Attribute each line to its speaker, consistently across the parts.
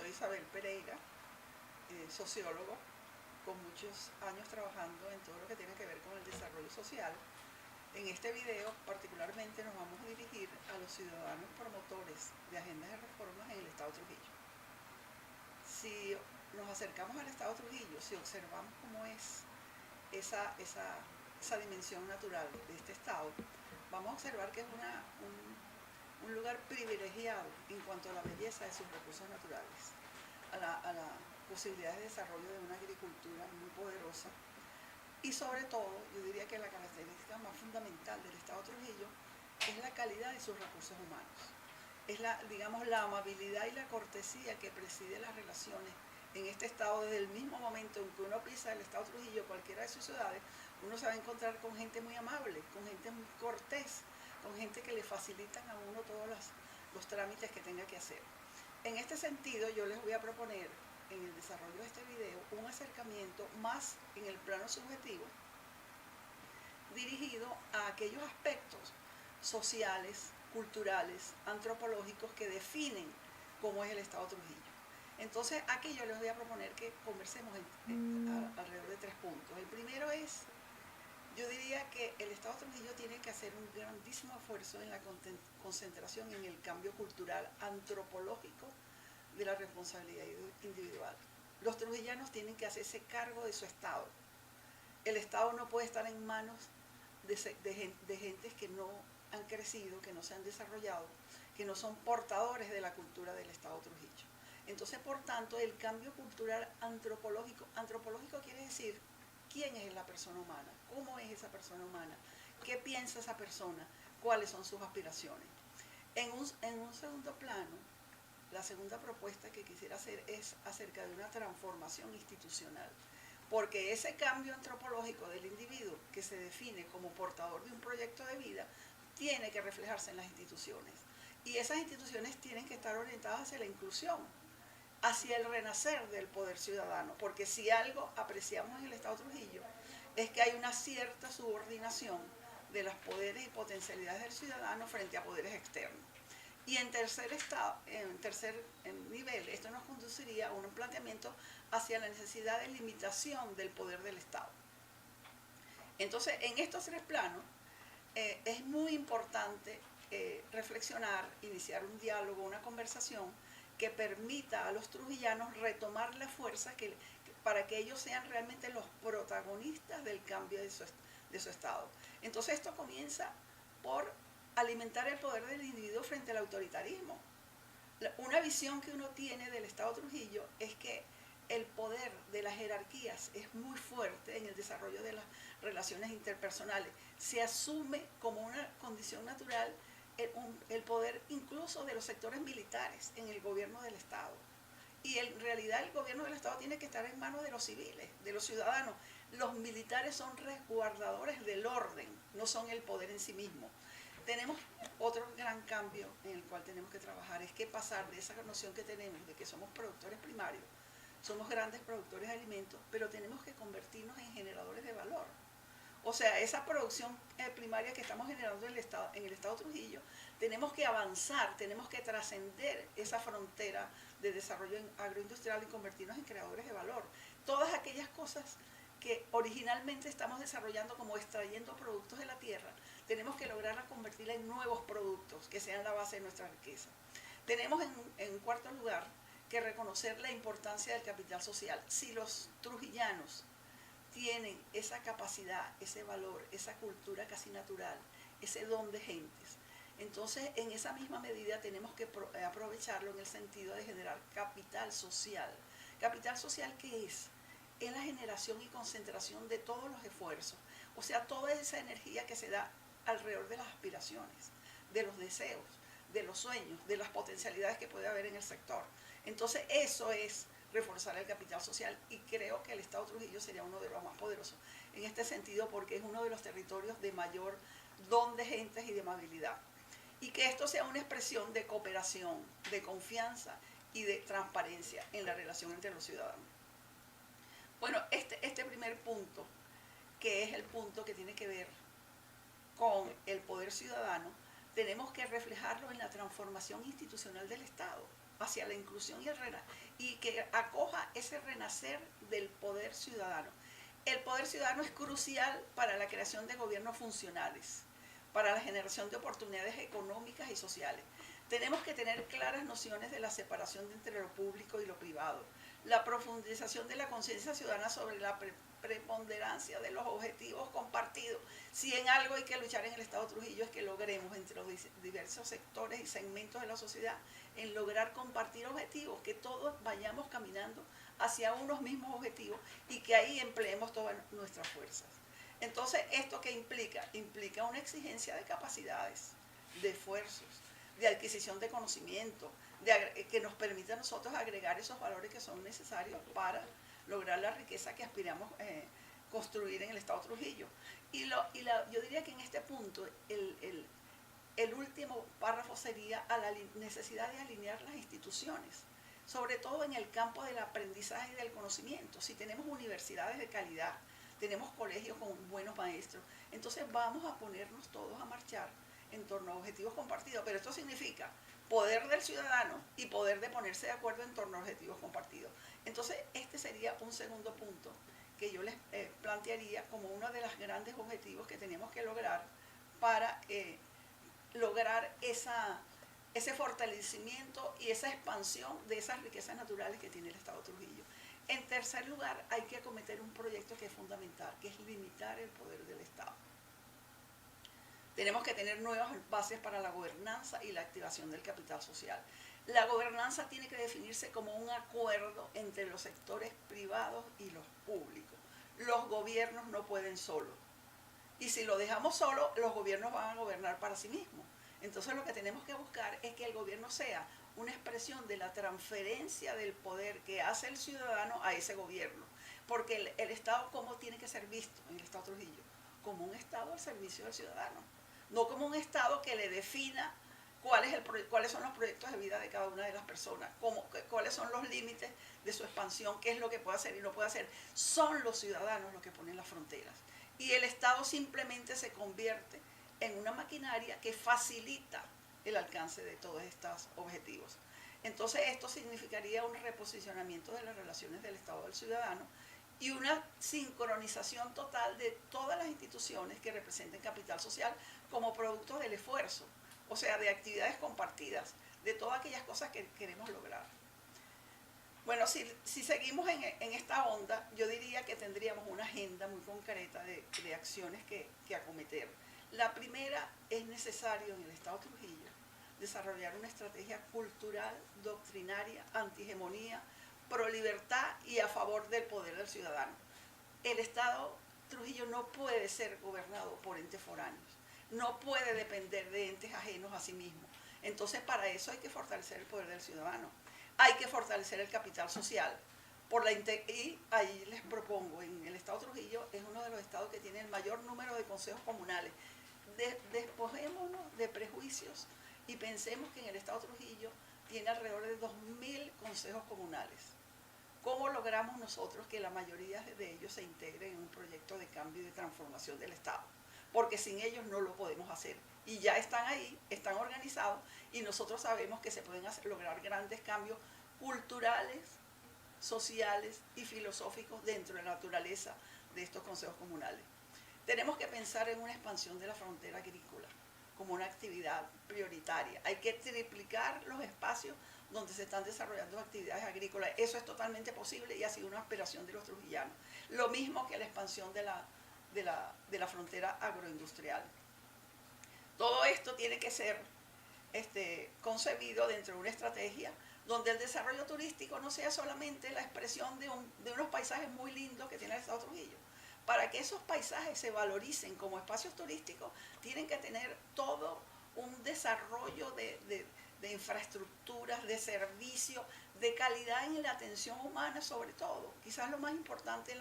Speaker 1: Soy Isabel Pereira, sociólogo, con muchos años trabajando en todo lo que tiene que ver con el desarrollo social. En este video particularmente nos vamos a dirigir a los ciudadanos promotores de agendas de reformas en el Estado Trujillo. Si nos acercamos al Estado Trujillo, si observamos cómo es esa dimensión natural de este Estado, vamos a observar que es un lugar privilegiado en cuanto a la belleza de sus recursos naturales, a la posibilidad de desarrollo de una agricultura muy poderosa. Y sobre todo, yo diría que la característica más fundamental del Estado Trujillo es la calidad de sus recursos humanos. Es la amabilidad y la cortesía que preside las relaciones en este estado. Desde el mismo momento en que uno pisa el Estado Trujillo, cualquiera de sus ciudades, uno se va a encontrar con gente muy amable, con gente muy cortés, con gente que le facilitan a uno todos los trámites que tenga que hacer. En este sentido, yo les voy a proponer en el desarrollo de este video un acercamiento más en el plano subjetivo, dirigido a aquellos aspectos sociales, culturales, antropológicos que definen cómo es el Estado Trujillo. Entonces, aquí yo les voy a proponer que conversemos alrededor de 3 puntos. El primero es, yo diría que el Estado Trujillo tiene que hacer un grandísimo esfuerzo en la concentración en el cambio cultural antropológico de la responsabilidad individual. Los trujillanos tienen que hacerse cargo de su Estado. El Estado no puede estar en manos de gentes que no han crecido, que no se han desarrollado, que no son portadores de la cultura del Estado Trujillo. Entonces, por tanto, el cambio cultural antropológico quiere decir quién es la persona humana, cómo es esa persona humana, qué piensa esa persona, cuáles son sus aspiraciones. En un segundo plano, la segunda propuesta que quisiera hacer es acerca de una transformación institucional, porque ese cambio antropológico del individuo que se define como portador de un proyecto de vida tiene que reflejarse en las instituciones, y esas instituciones tienen que estar orientadas hacia la inclusión, hacia el renacer del poder ciudadano, porque si algo apreciamos en el Estado Trujillo es que hay una cierta subordinación de los poderes y potencialidades del ciudadano frente a poderes externos. Y en tercer nivel, esto nos conduciría a un planteamiento hacia la necesidad de limitación del poder del Estado. Entonces, en estos 3 planos, es muy importante reflexionar, iniciar un diálogo, una conversación que permita a los trujillanos retomar la fuerza para que ellos sean realmente los protagonistas del cambio de su Estado. Entonces, esto comienza por alimentar el poder del individuo frente al autoritarismo. Una visión que uno tiene del Estado Trujillo es que el poder de las jerarquías es muy fuerte en el desarrollo de las relaciones interpersonales. Se asume como una condición natural el poder incluso de los sectores militares en el gobierno del Estado. Y en realidad el gobierno del Estado tiene que estar en manos de los civiles, de los ciudadanos. Los militares son resguardadores del orden, no son el poder en sí mismo. Tenemos otro gran cambio en el cual tenemos que trabajar, es que pasar de esa noción que tenemos de que somos productores primarios, somos grandes productores de alimentos, pero tenemos que convertirnos en generadores de valor. O sea, esa producción primaria que estamos generando en el Estado Trujillo, tenemos que avanzar, tenemos que trascender esa frontera de desarrollo agroindustrial y convertirnos en creadores de valor. Todas aquellas cosas que originalmente estamos desarrollando como extrayendo productos de la tierra, tenemos que lograrla convertirla en nuevos productos que sean la base de nuestra riqueza. Tenemos en cuarto lugar que reconocer la importancia del capital social. Si los trujillanos tienen esa capacidad, ese valor, esa cultura casi natural, ese don de gentes, entonces en esa misma medida tenemos que aprovecharlo en el sentido de generar capital social. ¿Capital social qué es? Es la generación y concentración de todos los esfuerzos, o sea, toda esa energía que se da alrededor de las aspiraciones, de los deseos, de los sueños, de las potencialidades que puede haber en el sector. Entonces eso es reforzar el capital social, y creo que el Estado Trujillo sería uno de los más poderosos en este sentido, porque es uno de los territorios de mayor don de gentes y de amabilidad. Y que esto sea una expresión de cooperación, de confianza y de transparencia en la relación entre los ciudadanos. Bueno, este primer punto, que es el punto que tiene que ver con el poder ciudadano, tenemos que reflejarlo en la transformación institucional del Estado. hacia la inclusión y que acoja ese renacer del poder ciudadano. El poder ciudadano es crucial para la creación de gobiernos funcionales, para la generación de oportunidades económicas y sociales. Tenemos que tener claras nociones de la separación entre lo público y lo privado, la profundización de la conciencia ciudadana sobre la preponderancia de los objetivos compartidos. Si en algo hay que luchar en el Estado Trujillo es que logremos entre los diversos sectores y segmentos de la sociedad en lograr compartir objetivos, que todos vayamos caminando hacia unos mismos objetivos y que ahí empleemos todas nuestras fuerzas. Entonces, ¿esto qué implica? Implica una exigencia de capacidades, de esfuerzos, de adquisición de conocimiento, que nos permita a nosotros agregar esos valores que son necesarios para lograr la riqueza que aspiramos construir en el Estado Trujillo. Yo diría que en este punto el último párrafo sería a la necesidad de alinear las instituciones, sobre todo en el campo del aprendizaje y del conocimiento. Si tenemos universidades de calidad, tenemos colegios con buenos maestros, entonces vamos a ponernos todos a marchar en torno a objetivos compartidos, pero esto significa poder del ciudadano y poder de ponerse de acuerdo en torno a objetivos compartidos. Entonces, este sería un segundo punto que yo les plantearía como uno de los grandes objetivos que tenemos que lograr para lograr ese fortalecimiento y esa expansión de esas riquezas naturales que tiene el Estado Trujillo. En tercer lugar, hay que acometer un proyecto que es fundamental, que es limitar el poder del Estado. Tenemos que tener nuevas bases para la gobernanza y la activación del capital social. La gobernanza tiene que definirse como un acuerdo entre los sectores privados y los públicos. Los gobiernos no pueden solos. Y si lo dejamos solo, los gobiernos van a gobernar para sí mismos. Entonces lo que tenemos que buscar es que el gobierno sea una expresión de la transferencia del poder que hace el ciudadano a ese gobierno. Porque el Estado, ¿cómo tiene que ser visto en el Estado Trujillo? Como un Estado al servicio del ciudadano. No como un Estado que le defina cuáles son los proyectos de vida de cada una de las personas, cuáles son los límites de su expansión, qué es lo que puede hacer y no puede hacer. Son los ciudadanos los que ponen las fronteras. Y el Estado simplemente se convierte en una maquinaria que facilita el alcance de todos estos objetivos. Entonces esto significaría un reposicionamiento de las relaciones del Estado del ciudadano y una sincronización total de todas las instituciones que representen capital social como producto del esfuerzo, o sea, de actividades compartidas, de todas aquellas cosas que queremos lograr. Bueno, si seguimos en esta onda, yo diría que tendríamos una agenda muy concreta de acciones que acometer. La primera, es necesario en el Estado Trujillo desarrollar una estrategia cultural, doctrinaria, antihegemonía, pro libertad y a favor del poder del ciudadano. El Estado Trujillo no puede ser gobernado por entes foráneos, no puede depender de entes ajenos a sí mismo. Entonces, para eso hay que fortalecer el poder del ciudadano, hay que fortalecer el capital social. Y ahí les propongo, en el Estado Trujillo es uno de los estados que tiene el mayor número de consejos comunales. Despojémonos de prejuicios y pensemos que en el Estado Trujillo tiene alrededor de 2.000 consejos comunales. ¿Cómo logramos nosotros que la mayoría de ellos se integren en un proyecto de cambio y de transformación del Estado? Porque sin ellos no lo podemos hacer. Y ya están ahí, están organizados, y nosotros sabemos que se pueden lograr grandes cambios culturales, sociales y filosóficos dentro de la naturaleza de estos consejos comunales. Tenemos que pensar en una expansión de la frontera agrícola como una actividad prioritaria. Hay que triplicar los espacios donde se están desarrollando actividades agrícolas. Eso es totalmente posible y ha sido una aspiración de los trujillanos. Lo mismo que la expansión de la frontera agroindustrial. Todo esto tiene que ser concebido dentro de una estrategia donde el desarrollo turístico no sea solamente la expresión de unos paisajes muy lindos que tiene el Estado Trujillo. Para que esos paisajes se valoricen como espacios turísticos, tienen que tener todo un desarrollo de infraestructuras, de servicios, de calidad en la atención humana sobre todo. Quizás lo más importante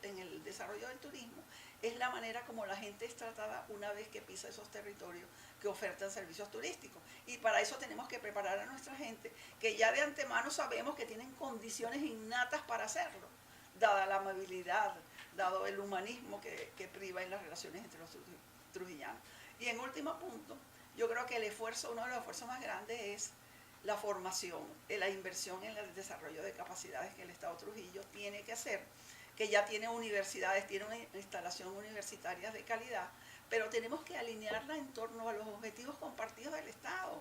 Speaker 1: en el desarrollo del turismo es la manera como la gente es tratada una vez que pisa esos territorios que ofertan servicios turísticos. Y para eso tenemos que preparar a nuestra gente, que ya de antemano sabemos que tienen condiciones innatas para hacerlo, dada la amabilidad, dado el humanismo que priva en las relaciones entre los trujillanos. Y en último punto, yo creo que uno de los esfuerzos más grandes es la formación, la inversión en el desarrollo de capacidades que el Estado Trujillo tiene que hacer, que ya tiene universidades, tiene una instalación universitaria de calidad, pero tenemos que alinearla en torno a los objetivos compartidos del Estado,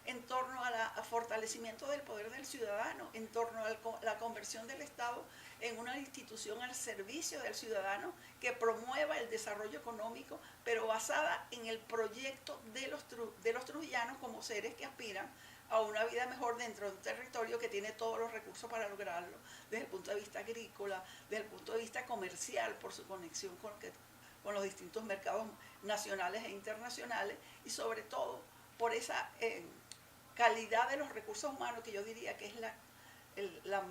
Speaker 1: en torno al fortalecimiento del poder del ciudadano, en torno a la conversión del Estado en una institución al servicio del ciudadano que promueva el desarrollo económico, pero basada en el proyecto de los trujillanos como seres que aspiran a una vida mejor dentro de un territorio que tiene todos los recursos para lograrlo, desde el punto de vista agrícola, desde el punto de vista comercial, por su conexión con los distintos mercados nacionales e internacionales, y sobre todo por esa calidad de los recursos humanos, que yo diría que es la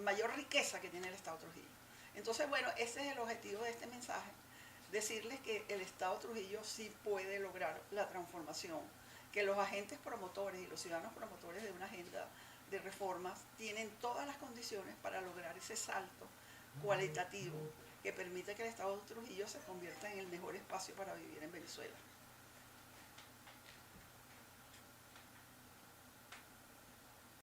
Speaker 1: mayor riqueza que tiene el Estado Trujillo. Entonces, bueno, ese es el objetivo de este mensaje, decirles que el Estado Trujillo sí puede lograr la transformación, que los agentes promotores y los ciudadanos promotores de una agenda de reformas tienen todas las condiciones para lograr ese salto cualitativo que permite que el Estado Trujillo se convierta en el mejor espacio para vivir en Venezuela.